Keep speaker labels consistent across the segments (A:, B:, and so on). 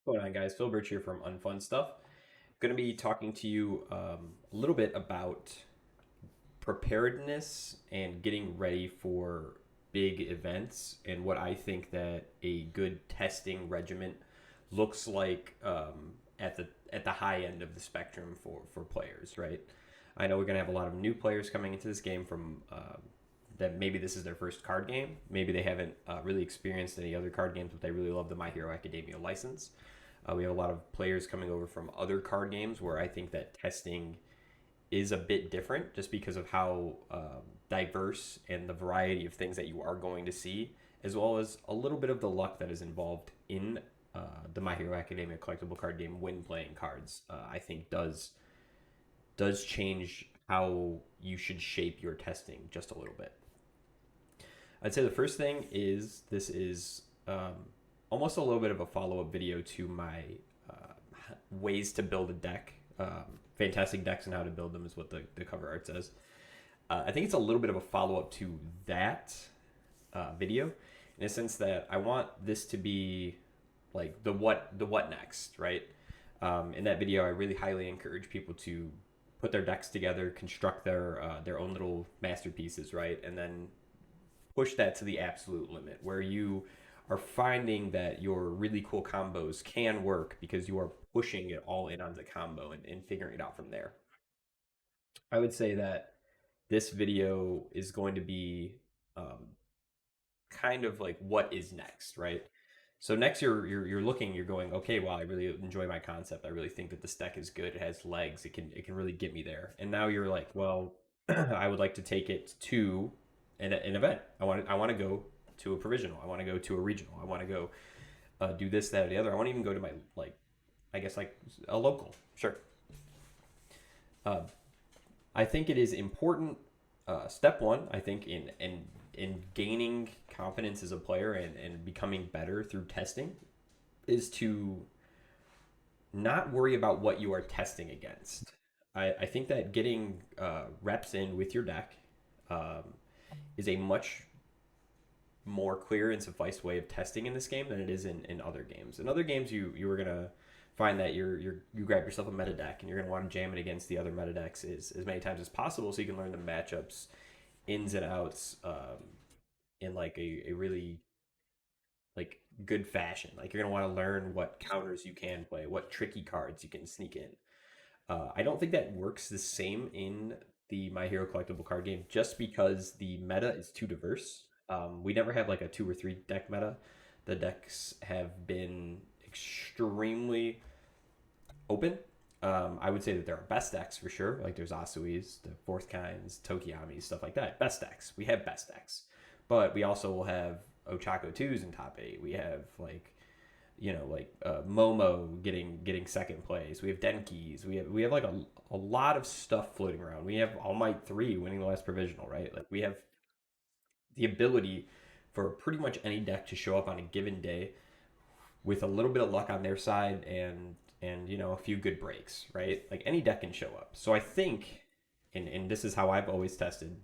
A: Going on, guys? Phil Birch here from Unfun Stuff. Going to be talking to you a little bit about preparedness and getting ready for big events and what I think that a good testing regimen looks like at the high end of the spectrum for players. Right? I know we're going to have a lot of new players coming into this game from that maybe this is their first card game. Maybe they haven't really experienced any other card games, but they really love the My Hero Academia license. We have a lot of players coming over from other card games where I think that testing is a bit different just because of how diverse and the variety of things that you are going to see, as well as a little bit of the luck that is involved in the My Hero Academia collectible card game when playing cards. I think does change how you should shape your testing just a little bit. I'd say the first thing is this is almost a little bit of a follow up video to my ways to build a deck. Fantastic decks and how to build them is what the cover art says. I think it's a little bit of a follow up to that video in a sense that I want this to be like the what next, right? In that video, I really highly encourage people to put their decks together, construct their own little masterpieces, right, and then push that to the absolute limit where you are finding that your really cool combos can work because you are pushing it all in on the combo and figuring it out from there. I would say that this video is going to be kind of like what is next, right? So next you're looking, you're going, okay, well, I really enjoy my concept. I really think that this deck is good. It has legs. It can really get me there. And now you're like, well, I would like to take it to an event. I want to go to a provisional. I want to go to a regional. I want to go do this, that, or the other. I want to even go to my I guess like a local. Sure. Uh, I think it is important. Step one, I think, in gaining confidence as a player and becoming better through testing, is to not worry about what you are testing against. I think that getting reps in with your deck um, is a much more clear and suffice way of testing in this game than it is in other games. In other games, you are gonna find that you grab yourself a meta deck and you're gonna want to jam it against the other meta decks as many times as possible so you can learn the matchups, ins and outs, in like a really like good fashion. Like you're gonna want to learn what counters you can play, what tricky cards you can sneak in. I don't think that works the same in the My Hero collectible card game just because the meta is too diverse. We never have like a two or three deck meta. The decks have been extremely open. I would say that there are best decks for sure. Like there's Asui's, the Fourth Kinds, Tokiami's, stuff like that. Best decks. We have best decks. But we also will have Ochako 2s in top 8. We have like Momo getting second place. We have Denki's. We have like a lot of stuff floating around. We have All Might 3 winning the last provisional, right? Like we have the ability for pretty much any deck to show up on a given day with a little bit of luck on their side and a few good breaks, right? Like any deck can show up. So I think, and this is how I've always tested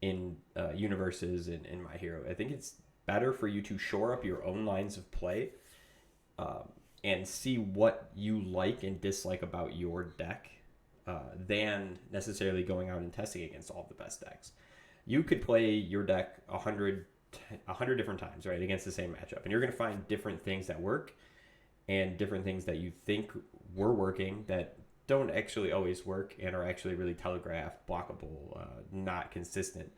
A: in universes and in My Hero. I think it's better for you to shore up your own lines of play and see what you like and dislike about your deck than necessarily going out and testing against all the best decks. You could play your deck a hundred different times, right, against the same matchup, and you're going to find different things that work and different things that you think were working that don't actually always work and are actually really telegraphed, blockable, not consistent.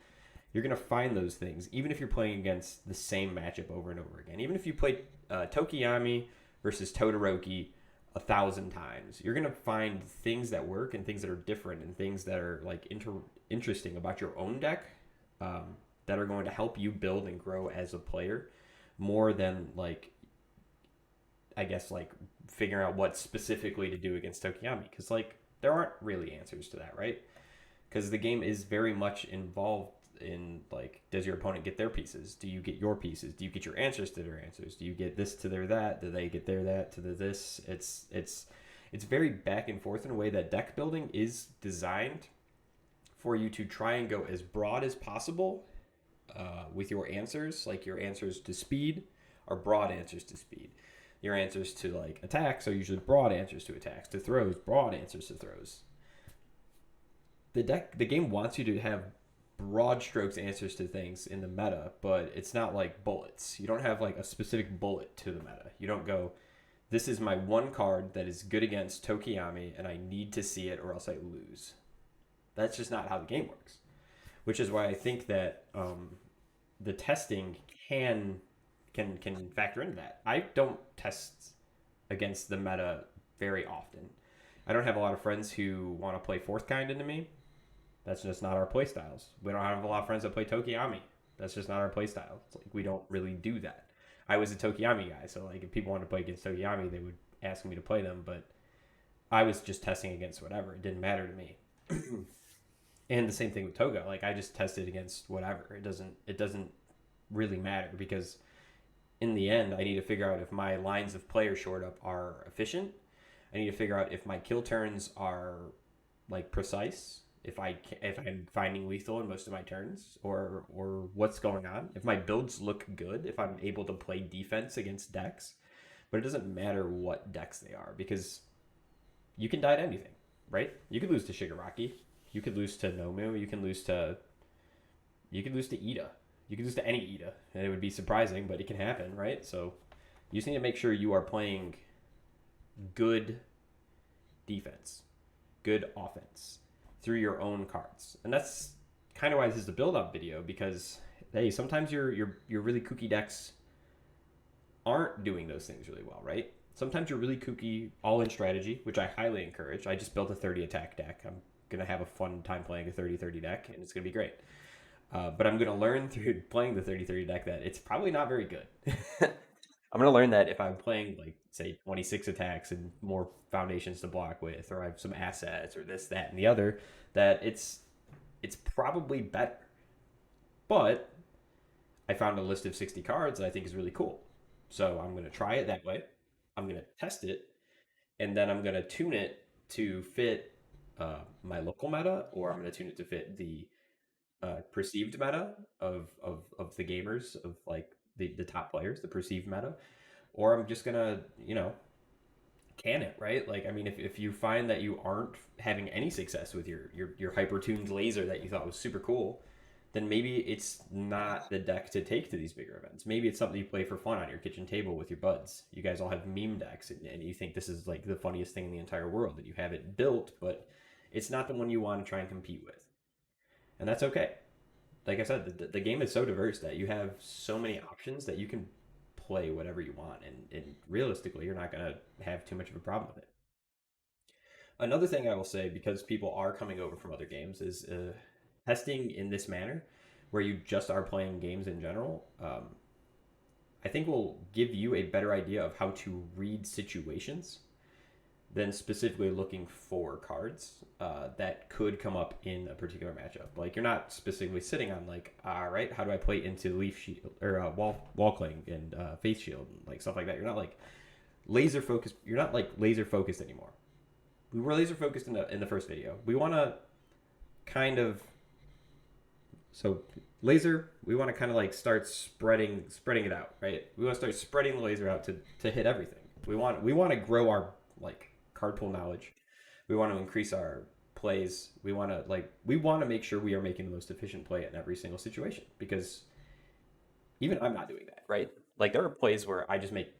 A: You're going to find those things even if you're playing against the same matchup over and over again. Even if you played Tokiami versus Todoroki 1,000 times, you're going to find things that work and things that are different and things that are like interesting about your own deck that are going to help you build and grow as a player more than like I guess like figuring out what specifically to do against Tokiami, because like there aren't really answers to that, right? Because the game is very much involved in like, does your opponent get their pieces? Do you get your pieces? Do you get your answers to their answers? Do you get this to their that? Do they get their that to the this? It's very back and forth in a way that deck building is designed for you to try and go as broad as possible with your answers, like your answers to speed are broad answers to speed. Your answers to like attacks are usually broad answers to attacks. To throws, broad answers to throws. The game wants you to have broad strokes answers to things in the meta, but it's not like bullets. You don't have like a specific bullet to the meta. You don't go, this is my one card that is good against Tokiyami, and I need to see it or else I lose. That's just not how the game works. Which is why I think that the testing can factor into that. I don't test against the meta very often. I don't have a lot of friends who want to play fourth kind into me. That's just not our play styles. We don't have a lot of friends that play Tokiyami. That's just not our play style. It's like we don't really do that. I was a Tokiyami guy, so like if people wanted to play against Tokiyami, they would ask me to play them, but I was just testing against whatever. It didn't matter to me. And the same thing with Toga. Like I just tested against whatever. It doesn't really matter because in the end, I need to figure out if my lines of play or short up are efficient. I need to figure out if my kill turns are like precise. If I'm finding lethal in most of my turns, or what's going on. If my builds look good, if I'm able to play defense against decks, but it doesn't matter what decks they are because you can die to anything, right? You could lose to Shigaraki, you could lose to Nomu, you could lose to Ida, you could lose to any Ida, and it would be surprising, but it can happen, right? So you just need to make sure you are playing good defense, good offense through your own cards. And that's kind of why this is a build-up video because hey, sometimes your really kooky decks aren't doing those things really well, right? Sometimes you're really kooky all-in strategy, which I highly encourage. I just built a 30 attack deck. I'm gonna have a fun time playing a 30-30 deck, and it's gonna be great. But I'm gonna learn through playing the 30-30 deck that it's probably not very good. I'm gonna learn that if I'm playing like say 26 attacks and more foundations to block with, or I have some assets or this, that, and the other, that it's probably better. But I found a list of 60 cards that I think is really cool. So I'm gonna try it that way. I'm gonna test it, and then I'm gonna tune it to fit my local meta, or I'm gonna tune it to fit the perceived meta of the gamers, of like the top players, the perceived meta, or I'm just gonna, can it, right? Like, I mean, if you find that you aren't having any success with your hyper tuned laser that you thought was super cool, then maybe it's not the deck to take to these bigger events. Maybe it's something you play for fun on your kitchen table with your buds. You guys all have meme decks, and you think this is like the funniest thing in the entire world, and you have it built, but it's not the one you want to try and compete with. And that's okay. Like I said, the game is so diverse that you have so many options that you can play whatever you want, and realistically, you're not going to have too much of a problem with it. Another thing I will say, because people are coming over from other games, is testing in this manner, where you just are playing games in general, I think will give you a better idea of how to read situations than specifically looking for cards that could come up in a particular matchup. Like you're not specifically sitting on like, all right, how do I play into Leaf Shield or Wall Cling and Face Shield and like stuff like that. You're not like laser focused. You're not like laser focused anymore. We were laser focused in the first video. We want to kind of laser. We want to kind of like start spreading it out, right? We want to start spreading the laser out to hit everything. We want to grow our like card pool knowledge. We want to increase our plays. We want to make sure we are making the most efficient play in every single situation, because even I'm not doing that, right? Like there are plays where I just make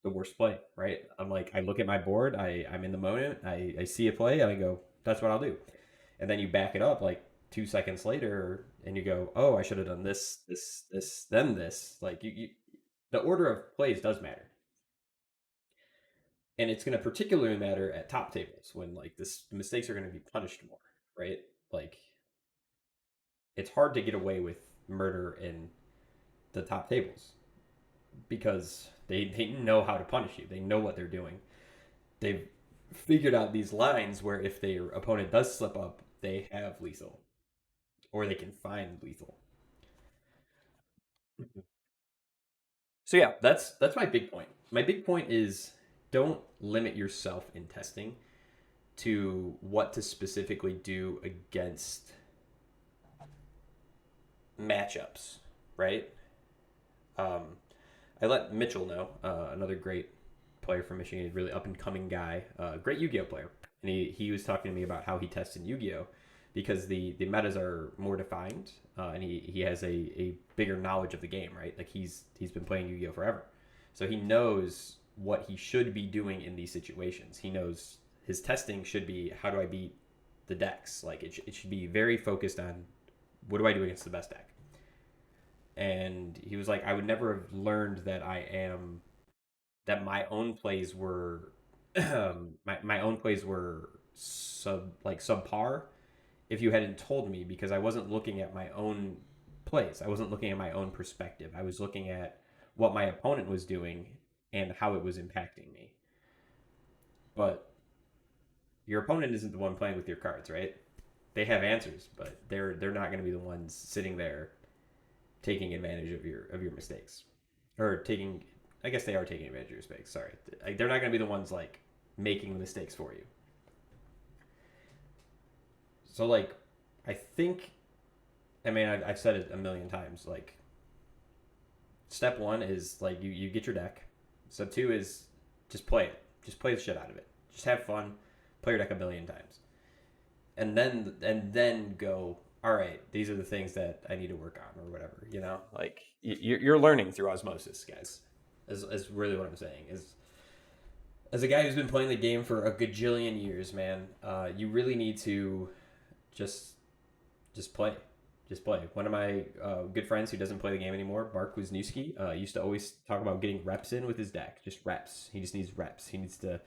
A: the worst play, right? I'm like, I look at my board, I'm in the moment, I see a play, and I go, that's what I'll do. And then you back it up like 2 seconds later, and you go, oh, I should have done this, then this. Like the order of plays does matter. And it's going to particularly matter at top tables when like the mistakes are going to be punished more, right? Like it's hard to get away with murder in the top tables because they know how to punish you. They know what they're doing. They've figured out these lines where if their opponent does slip up, they have lethal, or they can find lethal. So yeah, that's my big point. My big point is don't limit yourself in testing to what to specifically do against matchups, right? I let Mitchell know, another great player from Michigan, really up and coming guy, great Yu-Gi-Oh player, and he was talking to me about how he tested Yu-Gi-Oh because the metas are more defined, and he has a bigger knowledge of the game, right? Like he's been playing Yu-Gi-Oh forever, so he knows what he should be doing in these situations. He knows his testing should be, how do I beat the decks? Like it should be very focused on, what do I do against the best deck? And he was like, I would never have learned that my own plays were my own plays were subpar if you hadn't told me, because I wasn't looking at my own plays. I wasn't looking at my own perspective. I was looking at what my opponent was doing and how it was impacting me. But your opponent isn't the one playing with your cards, right? They have answers, but they're not going to be the ones sitting there taking advantage of your mistakes, or taking. I guess they are taking advantage of your mistakes. Sorry, they're not going to be the ones like making the mistakes for you. So like, I think, I mean, I've said it a million times. Like, step one is like you get your deck. Step two is just play it. Just play the shit out of it. Just have fun. Play your deck a billion times, and then go. All right, these are the things that I need to work on, or whatever. You know, like you're learning through osmosis, guys. Is really what I'm saying. Is as a guy who's been playing the game for a gajillion years, man, you really need to just just play. Just play. One of my good friends who doesn't play the game anymore, Mark Wisniewski, used to always talk about getting reps in with his deck. Just reps. He just needs reps. He needs to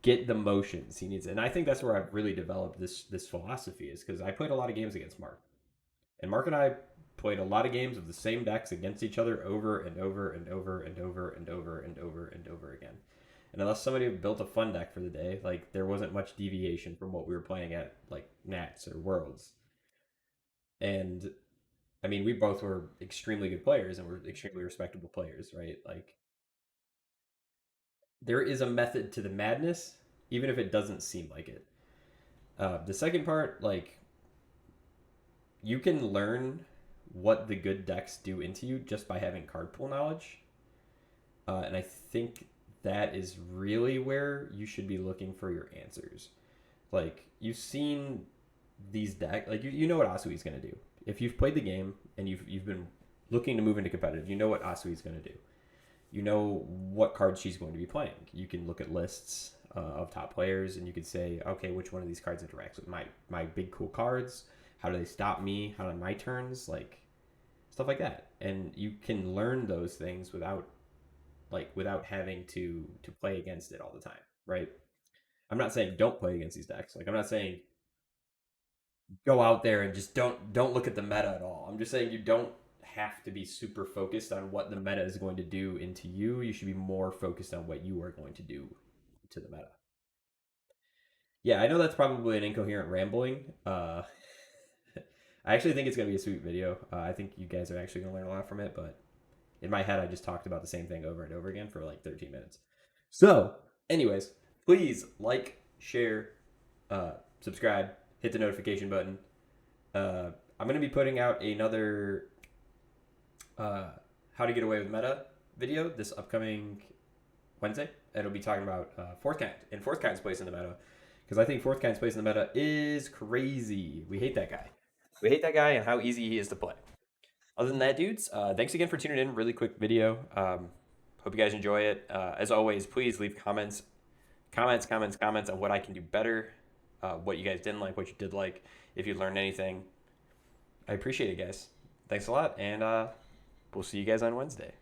A: get the motions. He needs, and I think that's where I've really developed this philosophy, is because I played a lot of games against Mark, and Mark and I played a lot of games of the same decks against each other over and over and over and over and over and over and over again. And unless somebody built a fun deck for the day, like there wasn't much deviation from what we were playing at like Nats or Worlds. And I mean, we both were extremely good players and we're extremely respectable players, right? Like there is a method to the madness, even if it doesn't seem like it. The second part, like you can learn what the good decks do into you just by having card pool knowledge. And I think that is really where you should be looking for your answers. Like you've seen these decks, like you know what Asui's going to do. If you've played the game and you've been looking to move into competitive, you know what Asui's going to do. You know what cards she's going to be playing. You can look at lists of top players and you can say, okay, which one of these cards interacts with my big cool cards? How do they stop me? How do my turns? Like stuff like that. And you can learn those things without having to play against it all the time, right? I'm not saying don't play against these decks. Like I'm not saying go out there and just don't look at the meta at all. I'm just saying you don't have to be super focused on what the meta is going to do into you. You should be more focused on what you are going to do to the meta. Yeah, I know that's probably an incoherent rambling. I actually think it's going to be a sweet video. I think you guys are actually going to learn a lot from it, but in my head, I just talked about the same thing over and over again for like 13 minutes. So, anyways, please like, share, subscribe, hit the notification button. I'm going to be putting out another how to get away with meta video this upcoming Wednesday. It'll be talking about fourth kind and fourth kind's place in the meta, because I think fourth kind's place in the meta is crazy. We hate that guy. We hate that guy and how easy he is to play. Other than that, dudes, thanks again for tuning in. Really quick video. Hope you guys enjoy it. As always, please leave comments on what I can do better, what you guys didn't like, what you did like, if you learned anything. I appreciate it, guys. Thanks a lot, and we'll see you guys on Wednesday.